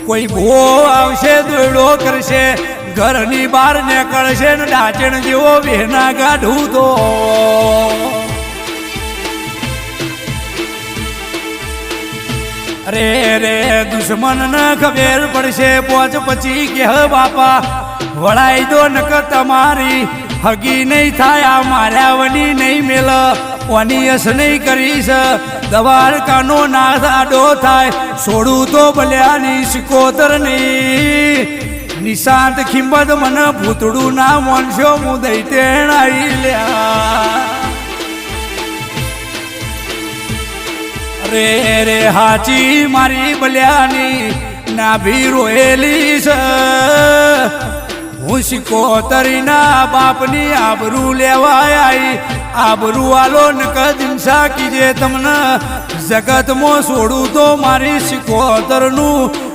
કોઈ ભો આવશે દોયડો કરશે ઘરની બહાર નીકળશે ને ડાચણ જેવો વેના કાઢું તો અરે રે દુશ્મન ને ખબર પડશે પોચ પછી કે હ બાપા વળાઈ દો નક તમારી હગી નહીં થાય આ માર્યા વની નહીં મેલ ઓનિયસ નહીં કરીશ દવારકાનો નાથ આડો થાય છોડું તો ભલ્યાની સિકોતર નહીં નિશાંત ખિંમત મને ભૂતડું ના મોનશો હું દઈ તેણાઈ લ્યા રે રે હાચી મારી બલ્યાની નાભી રોયેલી છે હું સિકોતરીના બાપની આબરૂ લેવા આવી આબરૂ આલો નક દિમસા કીજે તમને જગતમાં છોડું તો મારી સિકોતરનું